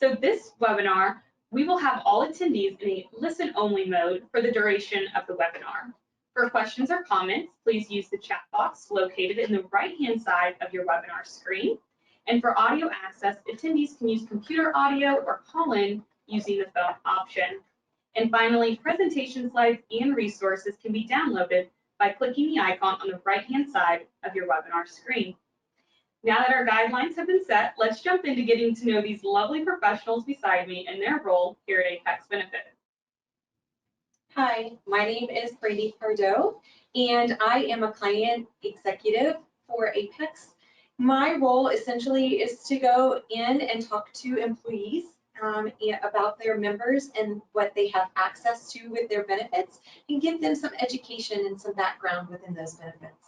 So this webinar, we will have all attendees in a listen-only mode for the duration of the webinar. For questions or comments, please use the chat box located in the right-hand side of your webinar screen. And for audio access, attendees can use computer audio or call in using the phone option. And finally, presentation slides and resources can be downloaded by clicking the icon on the right-hand side of your webinar screen. Now that our guidelines have been set, let's jump into getting to know these lovely professionals beside me and their role here at Apex Benefits. Hi, my name is Brady Pardo, and I am a client executive for Apex. My role essentially is to go in and talk to employees about their members and what they have access to with their benefits and give them some education and some background within those benefits.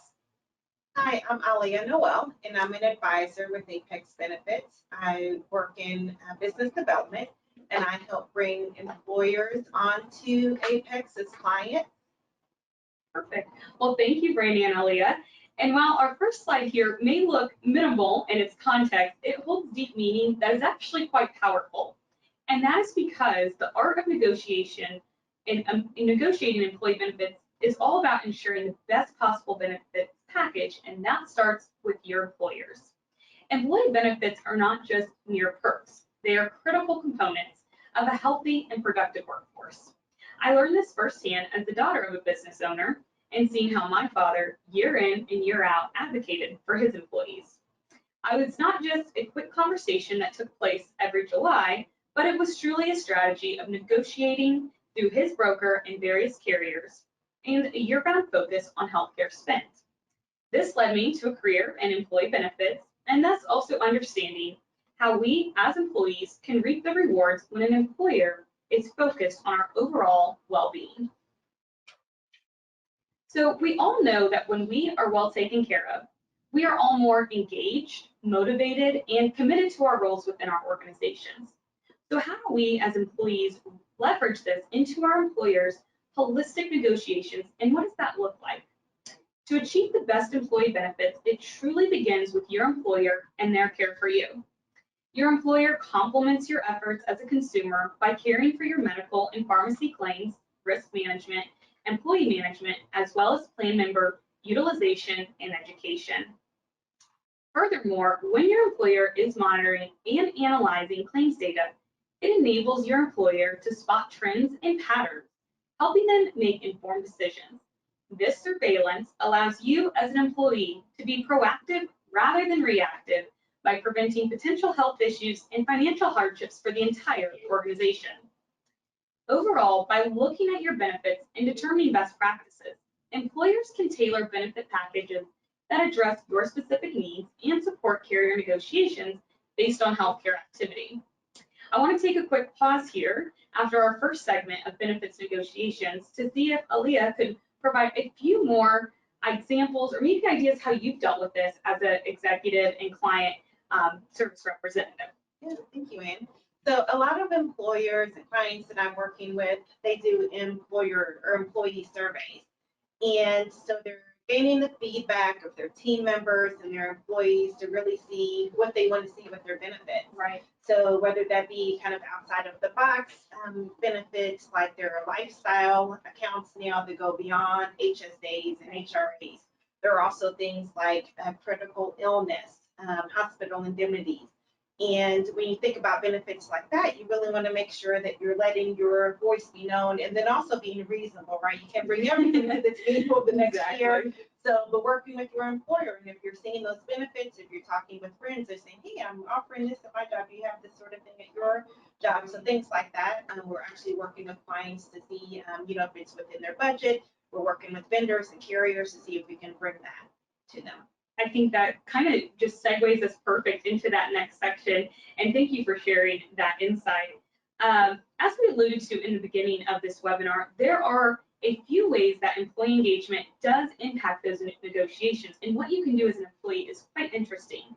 Hi, I'm Alia Noel, and I'm an advisor with Apex Benefits. I work in business development, and I help bring employers onto Apex as clients. Perfect. Well, thank you, Brandy and Alia. And while our first slide here may look minimal in its context, it holds deep meaning that is actually quite powerful. And that is because the art of negotiation in negotiating employee benefits is all about ensuring the best possible benefits package, and that starts with your employers. Employee benefits are not just mere perks. They are critical components of a healthy and productive workforce. I learned this firsthand as the daughter of a business owner and seeing how my father, year in and year out, advocated for his employees. I was not just a quick conversation that took place every July, but it was truly a strategy of negotiating through his broker and various carriers and a year-round focus on healthcare spend. This led me to a career in employee benefits and thus also understanding how we as employees can reap the rewards when an employer is focused on our overall well-being. So we all know that when we are well taken care of, we are all more engaged, motivated, and committed to our roles within our organizations. So how do we as employees leverage this into our employers' holistic negotiations, and what does that look like? To achieve the best employee benefits, it truly begins with your employer and their care for you. Your employer complements your efforts as a consumer by caring for your medical and pharmacy claims, risk management, employee management, as well as plan member utilization and education. Furthermore, when your employer is monitoring and analyzing claims data, it enables your employer to spot trends and patterns, helping them make informed decisions. This surveillance allows you as an employee to be proactive rather than reactive by preventing potential health issues and financial hardships for the entire organization. Overall, by looking at your benefits and determining best practices, employers can tailor benefit packages that address your specific needs and support carrier negotiations based on healthcare activity. I want to take a quick pause here after our first segment of benefits negotiations to see if Alia could provide a few more examples or maybe ideas how you've dealt with this as an executive and client service representative. Yeah, thank you, Ann. So a lot of employers and clients that I'm working with, they do employer or employee surveys. And so they're gaining the feedback of their team members and their employees to really see what they want to see with their benefits. Right. So whether that be kind of outside of the box benefits like their lifestyle accounts now that go beyond HSAs and HRAs. There are also things like critical illness, hospital indemnities. And when you think about benefits like that, you really want to make sure that you're letting your voice be known and then also being reasonable, right? You can't bring everything that's meaningful the next year. So, but working with your employer, and if you're seeing those benefits, if you're talking with friends, they're saying, hey, I'm offering this at my job. Do you have this sort of thing at your job? So things like that. We're actually working with clients to see, if it's within their budget. We're working with vendors and carriers to see if we can bring that to them. I think that kind of just segues us perfect into that next section. And thank you for sharing that insight. As we alluded to in the beginning of this webinar, there are a few ways that employee engagement does impact those negotiations. And what you can do as an employee is quite interesting.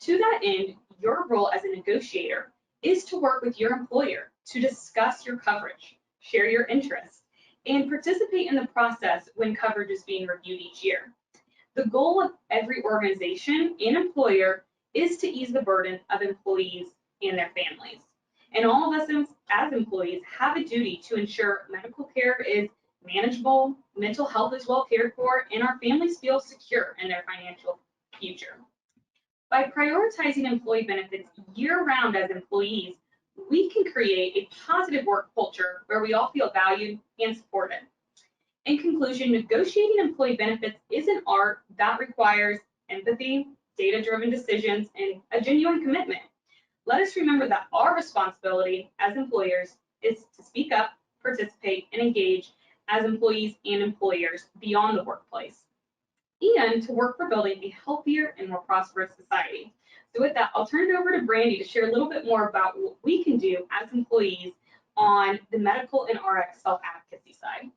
To that end, your role as a negotiator is to work with your employer to discuss your coverage, share your interests, and participate in the process when coverage is being reviewed each year. The goal of every organization and employer is to ease the burden of employees and their families. And all of us as employees have a duty to ensure medical care is manageable, mental health is well cared for, and our families feel secure in their financial future. By prioritizing employee benefits year-round as employees, we can create a positive work culture where we all feel valued and supported. In conclusion, negotiating employee benefits is an art that requires empathy, data-driven decisions, and a genuine commitment. Let us remember that our responsibility as employers is to speak up, participate, and engage as employees and employers beyond the workplace, and to work for building a healthier and more prosperous society. So with that, I'll turn it over to Brandy to share a little bit more about what we can do as employees on the medical and RX self-advocacy side.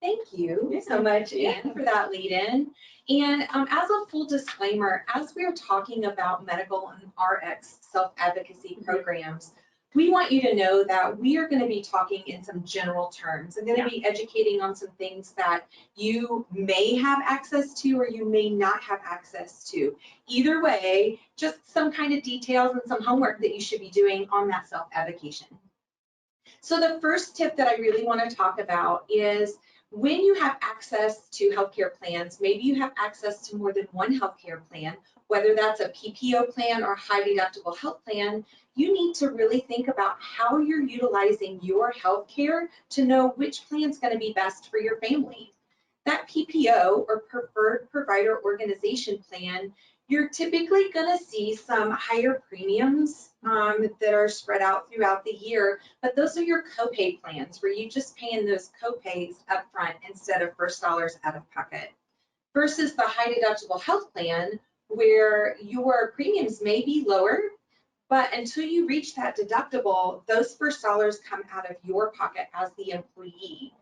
Thank you so much, Anne, for that lead-in. And as a full disclaimer, as we are talking about medical and RX self-advocacy programs, we want you to know that we are going to be talking in some general terms. I'm going to be educating on some things that you may have access to or you may not have access to. Either way, just some kind of details and some homework that you should be doing on that self-advocation. So the first tip that I really want to talk about is when you have access to healthcare plans, maybe you have access to more than one healthcare plan, whether that's a PPO plan or high deductible health plan, you need to really think about how you're utilizing your healthcare to know which plan is going to be best for your family. That PPO or preferred provider organization plan, you're typically going to see some higher premiums that are spread out throughout the year, but those are your copay plans where you just pay in those copays up front instead of first dollars out of pocket. Versus the high deductible health plan where your premiums may be lower, but until you reach that deductible, those first dollars come out of your pocket as the employee.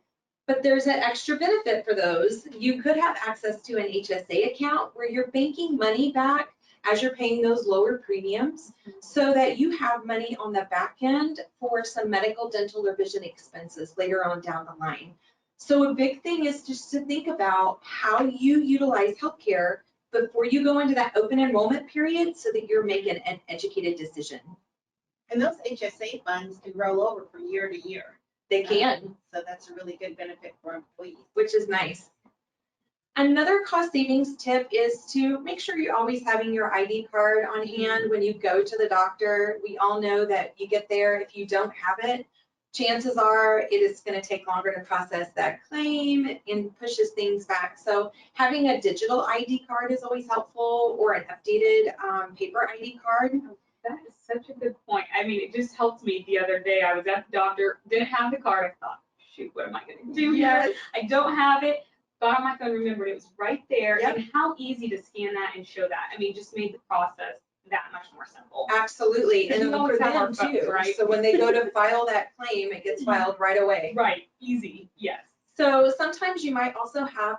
But there's an extra benefit for those. You could have access to an HSA account where you're banking money back as you're paying those lower premiums so that you have money on the back end for some medical, dental, or vision expenses later on down the line. So a big thing is just to think about how you utilize healthcare before you go into that open enrollment period so that you're making an educated decision. And those HSA funds can roll over from year to year. They can. So that's a really good benefit for employees. Which is nice. Another cost savings tip is to make sure you're always having your ID card on hand when you go to the doctor. We all know that you get there, if you don't have it, chances are it is going to take longer to process that claim and pushes things back. So having a digital ID card is always helpful, or an updated paper ID card. That is such a good point. I mean, it just helped me the other day. I was at the doctor, didn't have the card. I thought, shoot, what am I going to do here? I don't have it. Got on my phone, remembered it was right there. Yep. And how easy to scan that and show that. I mean, just made the process that much more simple. Absolutely. And we always for have our them phones, too, right? So when they go to file that claim, it gets filed right away. Right, easy, yes. So sometimes you might also have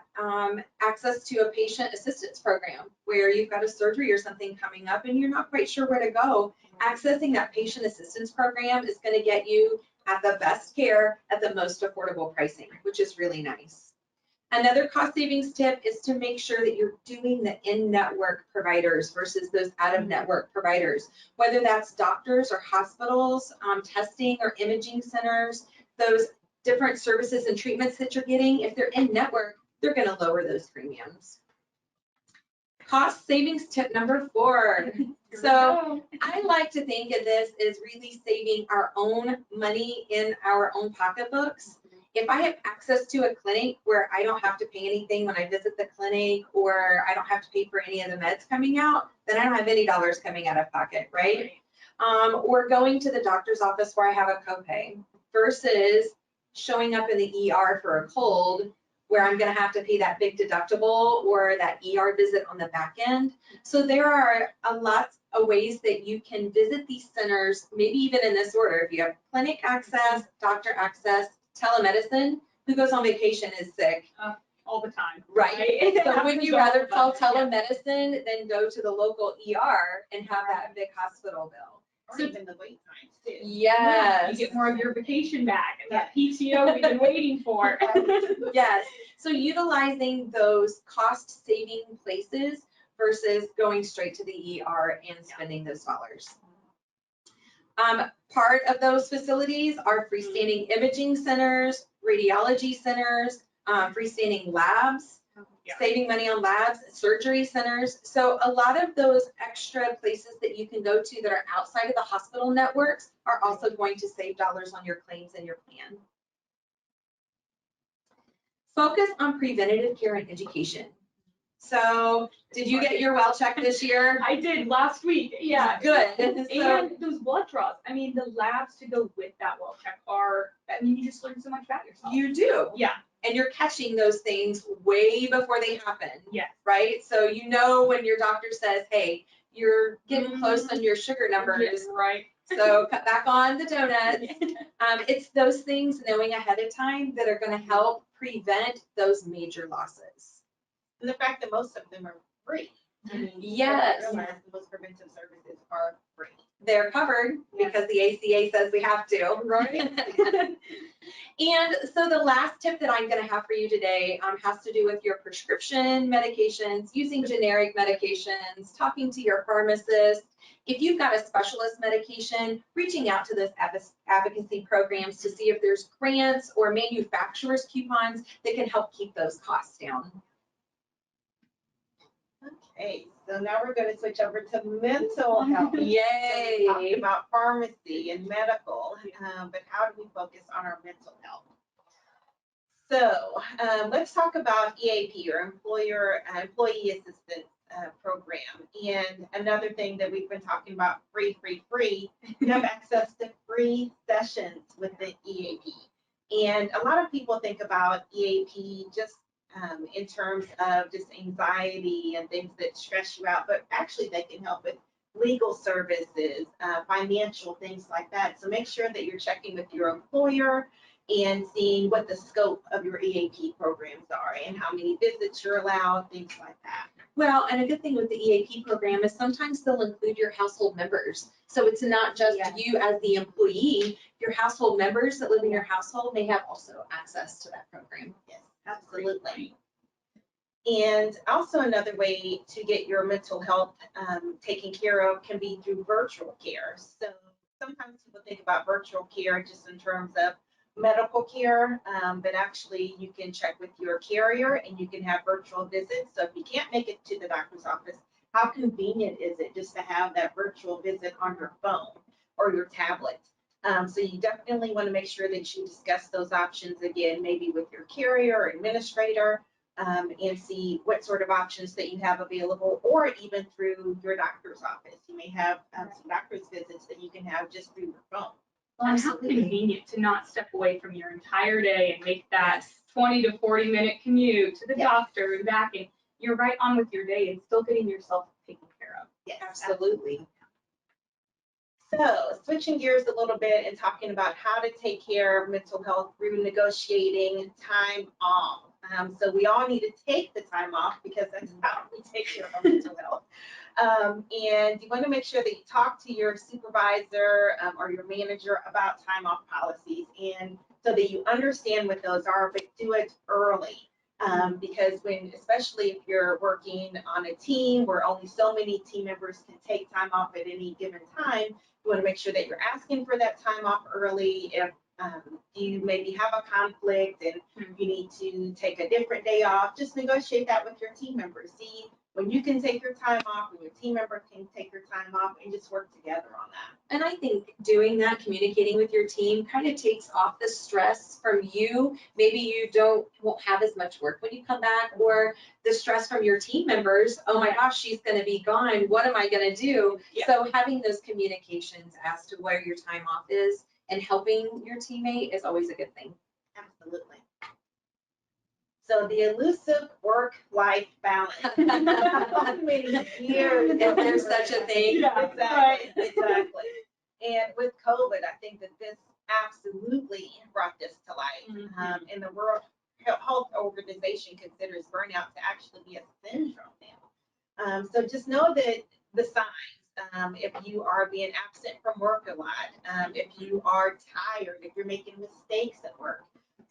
access to a patient assistance program where you've got a surgery or something coming up and you're not quite sure where to go. Accessing that patient assistance program is going to get you at the best care at the most affordable pricing, which is really nice. Another cost savings tip is to make sure that you're doing the in-network providers versus those out-of-network providers, whether that's doctors or hospitals, testing or imaging centers, those different services and treatments that you're getting. If they're in-network, they're going to lower those premiums. Cost savings tip number 4. So I like to think of this as really saving our own money in our own pocketbooks. If I have access to a clinic where I don't have to pay anything when I visit the clinic, or I don't have to pay for any of the meds coming out, then I don't have any dollars coming out of pocket, right? Or going to the doctor's office where I have a copay versus showing up in the ER for a cold where I'm going to have to pay that big deductible or that ER visit on the back end. So there are a lot of ways that you can visit these centers, maybe even in this order. If you have clinic access, doctor access, telemedicine, who goes on vacation is sick. All the time. Right. So would you rather call telemedicine than go to the local ER and have that big hospital bill? Or So, even the wait times too. yes. You get more of your vacation back and that PTO we've been waiting for. Yes. So utilizing those cost saving places versus going straight to the ER and spending those dollars. Part of those facilities are freestanding imaging centers, radiology centers, freestanding labs, Yeah. saving money on labs, surgery centers. So a lot of those extra places that you can go to that are outside of the hospital networks are also going to save dollars on your claims and your plan. Focus on preventative care and education. So did you get your well check this year? I did last week, yeah. Good. And those blood draws, I mean, the labs to go with that well check are, I mean, you just learn so much about yourself. You do. Yeah. And you're catching those things way before they happen. Yes. Right? So you know when your doctor says, hey, you're getting close on your sugar numbers. Yes, right. So cut back on the donuts. It's those things knowing ahead of time that are going to help prevent those major losses. And the fact that most of them are free. Yes. Realize most preventive services are free. They're covered because the ACA says we have to. Right. And so the last tip that I'm going to have for you today has to do with your prescription medications, using generic medications, talking to your pharmacist. If you've got a specialist medication, reaching out to those advocacy programs to see if there's grants or manufacturers' coupons that can help keep those costs down. Okay, so now we're going to switch over to mental health. Yay! So we talked about pharmacy and medical, but how do we focus on our mental health? So let's talk about EAP, or Employee Assistance Program. And another thing that we've been talking about, free. You have access to free sessions with the EAP. And a lot of people think about EAP just in terms of just anxiety and things that stress you out, but actually they can help with legal services, financial things like that. So make sure that you're checking with your employer and seeing what the scope of your EAP programs are and how many visits you're allowed, things like that. Well, and a good thing with the EAP program is sometimes they'll include your household members. So it's not just you as the employee, your household members that live in your household, they have also access to that program. Yes, absolutely. And also another way to get your mental health taken care of can be through virtual care. So sometimes people think about virtual care just in terms of medical care, but actually you can check with your carrier and you can have virtual visits. So if you can't make it to the doctor's office, how convenient is it just to have that virtual visit on your phone or your tablet? So you definitely want to make sure that you discuss those options again, maybe with your carrier or administrator, and see what sort of options that you have available, or even through your doctor's office. You may have some doctor's visits that you can have just through your phone. Well, and how convenient to not step away from your entire day and make that 20 to 40-minute commute to the doctor and back, and you're right on with your day and still getting yourself taken care of. Yes, Absolutely. So switching gears a little bit and talking about how to take care of mental health through negotiating time off. So we all need to take the time off because that's how we take care of our mental health. And you want to make sure that you talk to your supervisor or your manager about time off policies, and so that you understand what those are, but do it early. Because especially if you're working on a team where only so many team members can take time off at any given time, you want to make sure that you're asking for that time off early. If you maybe have a conflict and you need to take a different day off, just negotiate that with your team members. See when you can take your time off, when your team member can take your time off, and just work together on that. And I think doing that, communicating with your team, kind of takes off the stress from you. Maybe you won't have as much work when you come back, or the stress from your team members. Oh my gosh, she's going to be gone. What am I going to do? Yeah. So having those communications as to where your time off is and helping your teammate is always a good thing. Absolutely. So the elusive work-life balance. How many years? If there's such a thing. Yeah, Exactly. And with COVID, I think that this absolutely brought this to light. And the World Health Organization considers burnout to actually be a syndrome now. So just know that the signs, if you are being absent from work a lot, if you are tired, if you're making mistakes at work.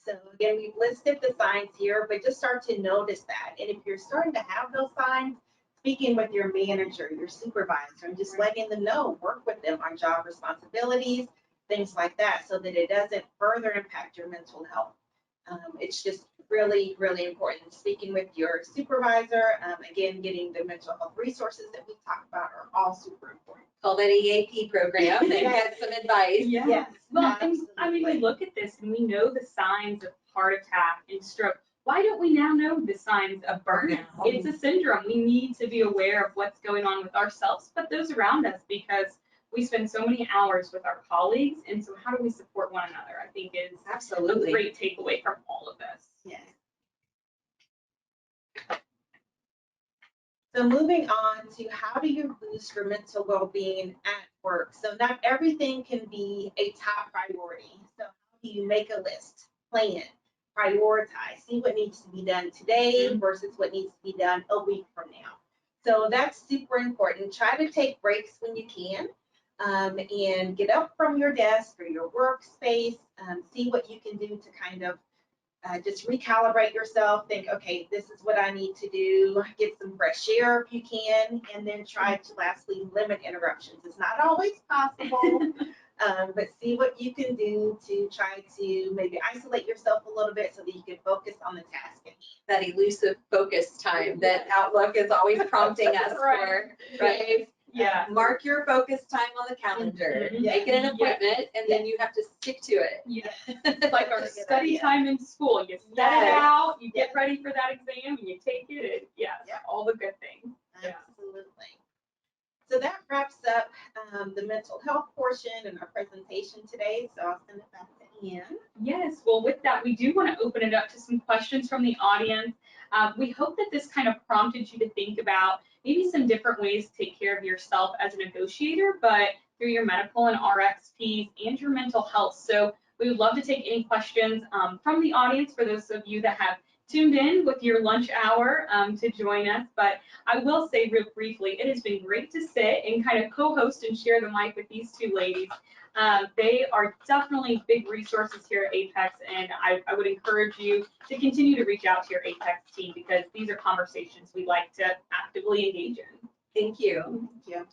So again, we've listed the signs here, but just start to notice that. And if you're starting to have those signs, speaking with your manager, your supervisor, and just letting them know, work with them on job responsibilities, things like that, so that it doesn't further impact your mental health. It's just really, really important. Speaking with your supervisor, again, getting the mental health resources that we talked about are all super important. Call that EAP program and get some advice. Yeah. Yes, Well, and, I mean, we absolutely. look at this and we know the signs of heart attack and stroke. Why don't we now know the signs of burnout? It's a syndrome. We need to be aware of what's going on with ourselves, but those around us, because we spend so many hours with our colleagues. And so how do we support one another? I think is Absolutely a great takeaway from all of this. Yes. So moving on to how do you boost your mental well-being at work? So not everything can be a top priority. So how do you make a list, plan, prioritize, see what needs to be done today versus what needs to be done a week from now? So that's super important. Try to take breaks when you can, and get up from your desk or your workspace, see what you can do to kind of just recalibrate yourself, think, okay, this is what I need to do, get some fresh air if you can, and then try to lastly limit interruptions. It's not always possible, but see what you can do to try to maybe isolate yourself a little bit so that you can focus on the task at hand. that elusive focus time that Outlook is always prompting us for, right? Yeah. Mark your focus time on the calendar, make it an appointment, and then you have to stick to it. Yeah. It's like our That's a good study idea. time in school. You set it Yes. out, you get ready for that exam, and you take it, and yes, all the good things. Yeah. Absolutely. So that wraps up the mental health portion and our presentation today. So I'll send it back to Ian. Yes, well, with that, we do want to open it up to some questions from the audience. We hope that this kind of prompted you to think about maybe some different ways to take care of yourself as a negotiator, but through your medical and RXPs and your mental health. So we would love to take any questions from the audience for those of you that have tuned in with your lunch hour to join us. But I will say real briefly, it has been great to sit and kind of co-host and share the mic with these two ladies. They are definitely big resources here at Apex, and I would encourage you to continue to reach out to your Apex team because these are conversations we like to actively engage in. Thank you. Thank you.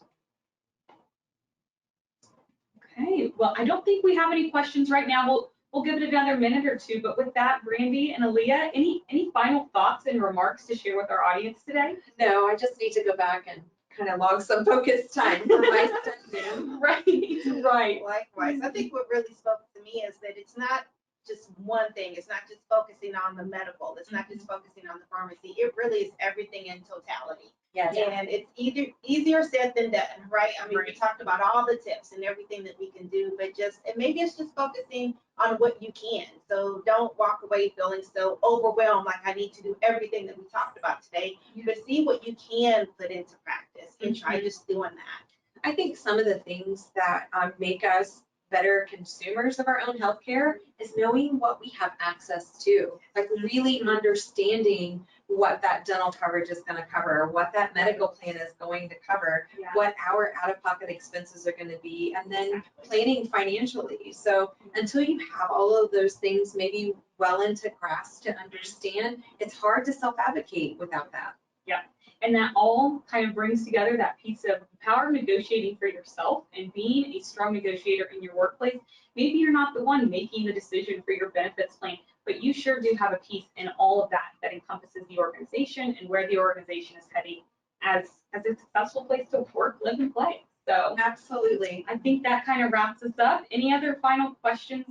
Okay, well, I don't think we have any questions right now. We'll give it another minute or two, but with that, Brandy and Aaliyah, any final thoughts and remarks to share with our audience today? No, I just need to go back and kind of log some focus time for my study. Right. Likewise. I think what really spoke to me is that it's not just one thing. It's not just focusing on the medical. It's not just focusing on the pharmacy. It really is everything in totality. Yes. And it's easier said than done, right? I mean, we Right. talked about all the tips and everything that we can do, but and maybe it's just focusing on what you can. So don't walk away feeling so overwhelmed, like I need to do everything that we talked about today, but see what you can put into practice and try just doing that. I think some of the things that make us better consumers of our own healthcare is knowing what we have access to, like really understanding what that dental coverage is going to cover, what that medical plan is going to cover, Yeah. what our out-of-pocket expenses are going to be, and then planning financially. So until you have all of those things maybe well into grasp to understand, it's hard to self-advocate without that. Yeah. And that all kind of brings together that piece of power of negotiating for yourself and being a strong negotiator in your workplace. Maybe you're not the one making the decision for your benefits plan, but you sure do have a piece in all of that that encompasses the organization and where the organization is heading as a successful place to work, live, and play. So Absolutely. I think that kind of wraps us up. Any other final questions?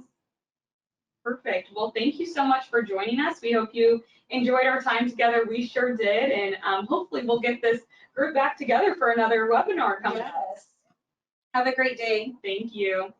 Perfect. Well, thank you so much for joining us. We hope you enjoyed our time together. We sure did. And hopefully we'll get this group back together for another webinar coming up. Yes. Have a great day. Thank you.